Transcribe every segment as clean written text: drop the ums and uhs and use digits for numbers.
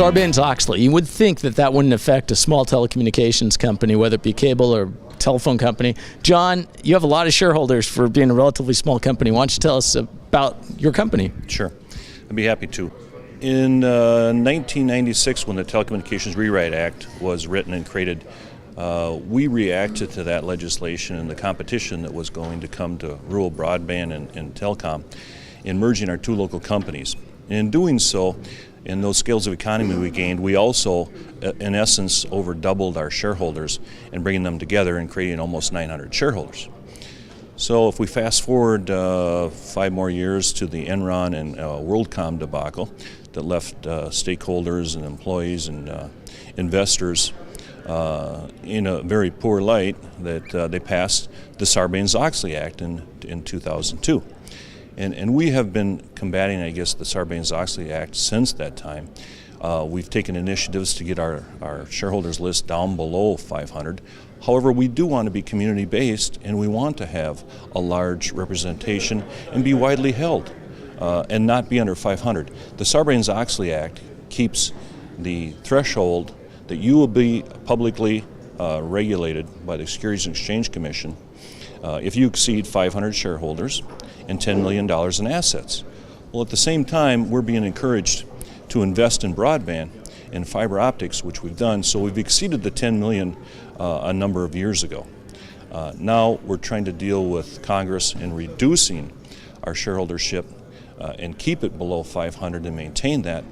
Sarbanes-Oxley, you would think that that wouldn't affect a small telecommunications company, whether it be cable or telephone company. John, you have a lot of shareholders for being a relatively small company. Why don't you tell us about your company? Sure, I'd be happy to. In 1996, when the Telecommunications Rewrite Act was written and created, we reacted to that legislation and the competition that was going to come to rural broadband and telecom in merging our two local companies. In doing so, in those scales of economy we gained, we also, in essence, over doubled our shareholders and bringing them together and creating almost 900 shareholders. So if we fast forward 5 more years to the Enron and WorldCom debacle that left stakeholders and employees and investors in a very poor light, that they passed the Sarbanes-Oxley Act in 2002. And we have been combating, I guess, the Sarbanes-Oxley Act since that time. We've taken initiatives to get our shareholders list down below 500. However, we do want to be community-based, and we want to have a large representation and be widely held and not be under 500. The Sarbanes-Oxley Act keeps the threshold that you will be publicly regulated by the Securities and Exchange Commission if you exceed 500 shareholders and $10 million in assets. Well, at the same time, we're being encouraged to invest in broadband and fiber optics, which we've done, so we've exceeded the 10 million a number of years ago. Now we're trying to deal with Congress in reducing our shareholdership and keep it below 500 and maintain that,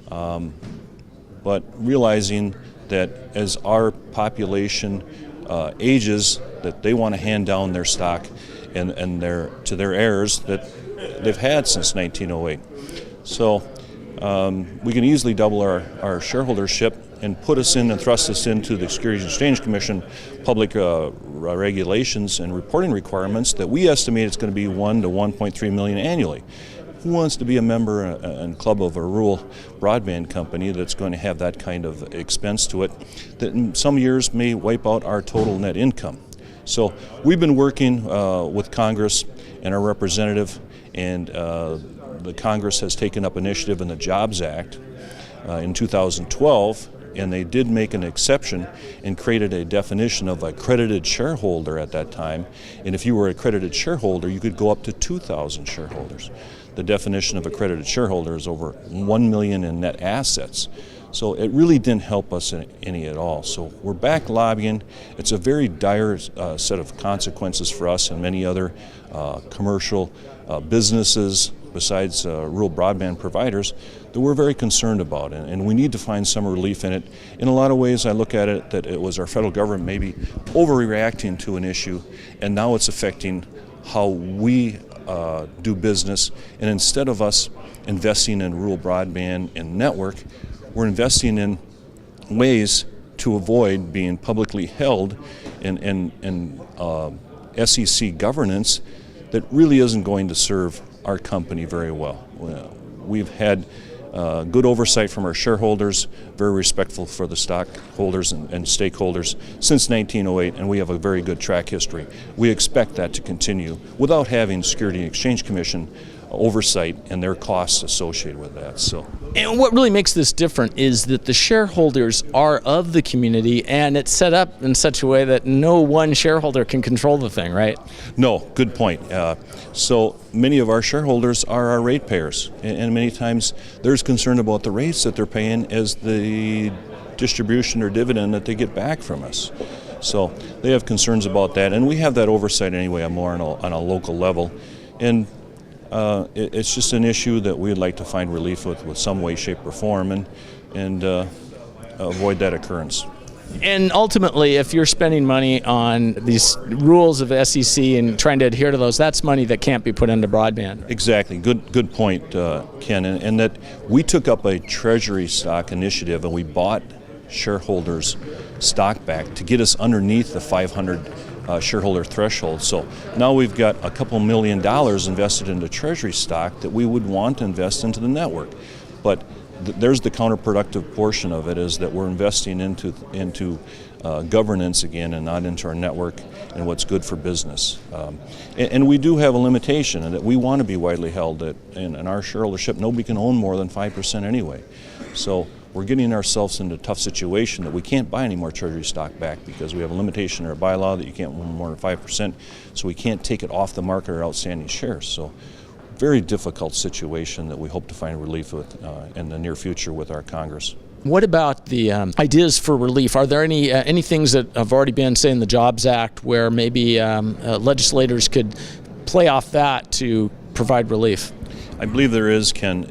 but realizing that as our population ages, that they want to hand down their stock and to their heirs that they've had since 1908. So we can easily double our shareholdership and put us in and thrust us into the Securities and Exchange Commission public regulations and reporting requirements that we estimate it's going to be 1 to 1.3 million annually. Who wants to be a member and club of a rural broadband company that's going to have that kind of expense to it that in some years may wipe out our total net income? So we've been working with Congress and our representative, and the Congress has taken up initiative in the Jobs Act in 2012, and they did make an exception and created a definition of accredited shareholder at that time. And if you were an accredited shareholder, you could go up to 2,000 shareholders. The definition of accredited shareholder is over 1 million in net assets. So it really didn't help us any at all. So we're back lobbying. It's a very dire set of consequences for us and many other commercial businesses besides rural broadband providers that we're very concerned about, and we need to find some relief in it. In a lot of ways, I look at it that it was our federal government maybe overreacting to an issue, and now it's affecting how we do business. And instead of us investing in rural broadband and network, we're investing in ways to avoid being publicly held in SEC governance that really isn't going to serve our company very well. We've had good oversight from our shareholders, very respectful for the stockholders and stakeholders since 1908, and we have a very good track history. We expect that to continue without having Securities and Exchange Commission oversight and their costs associated with that. So, and what really makes this different is that the shareholders are of the community, and it's set up in such a way that no one shareholder can control the thing, right? No, good point. So many of our shareholders are our ratepayers, and many times there's concern about the rates that they're paying as the distribution or dividend that they get back from us. So they have concerns about that, and we have that oversight anyway, more on a local level. And it's just an issue that we'd like to find relief with some way, shape, or form, and avoid that occurrence. And ultimately, if you're spending money on these rules of SEC and trying to adhere to those, that's money that can't be put into broadband. Exactly. Good point, Ken. And that we took up a Treasury Stock initiative, and we bought shareholders' stock back to get us underneath the 500 shareholder threshold. So now we've got a couple $1 million invested into Treasury stock that we would want to invest into the network. But there's the counterproductive portion of it, is that we're investing into governance again and not into our network and what's good for business. And we do have a limitation in that we want to be widely held, in our shareholdership nobody can own more than 5% anyway. So we're getting ourselves into a tough situation that we can't buy any more Treasury stock back because we have a limitation in our bylaw that you can't own more than 5%, so we can't take it off the market or outstanding shares. So very difficult situation that we hope to find relief with in the near future with our Congress. What about the ideas for relief? Are there any things that have already been, say, in the Jobs Act where maybe legislators could play off that to provide relief? I believe there is, Ken.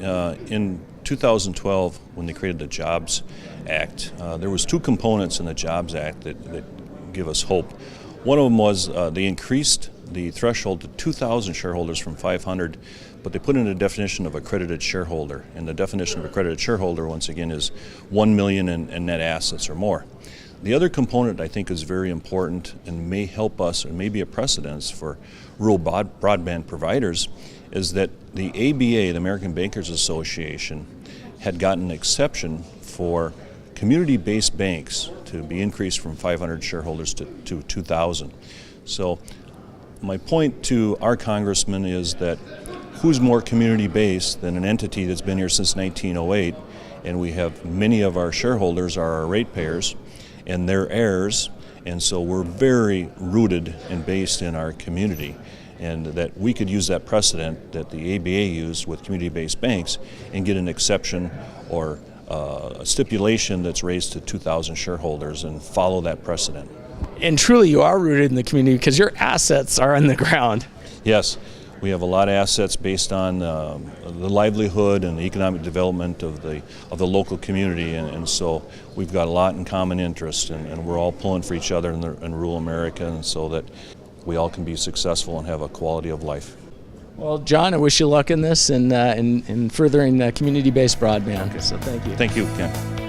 In 2012, when they created the Jobs Act, there was two components in the Jobs Act that give us hope. One of them was they increased the threshold to 2,000 shareholders from 500, but they put in a definition of accredited shareholder. And the definition of accredited shareholder, once again, is 1 million in net assets or more. The other component I think is very important and may help us, and may be a precedence for rural broadband providers, is that the ABA, the American Bankers Association, had gotten an exception for community-based banks to be increased from 500 shareholders to 2,000. So my point to our congressman is that who's more community-based than an entity that's been here since 1908, and we have many of our shareholders are our ratepayers and their heirs, and so we're very rooted and based in our community, and that we could use that precedent that the ABA used with community-based banks and get an exception or a stipulation that's raised to 2,000 shareholders and follow that precedent. And truly you are rooted in the community because your assets are on the ground. Yes, we have a lot of assets based on the livelihood and the economic development of the local community, and so we've got a lot in common interest, and we're all pulling for each other in rural America, and so that we all can be successful and have a quality of life. Well, John, I wish you luck in this and in furthering community-based broadband. So thank you. Thank you, Ken.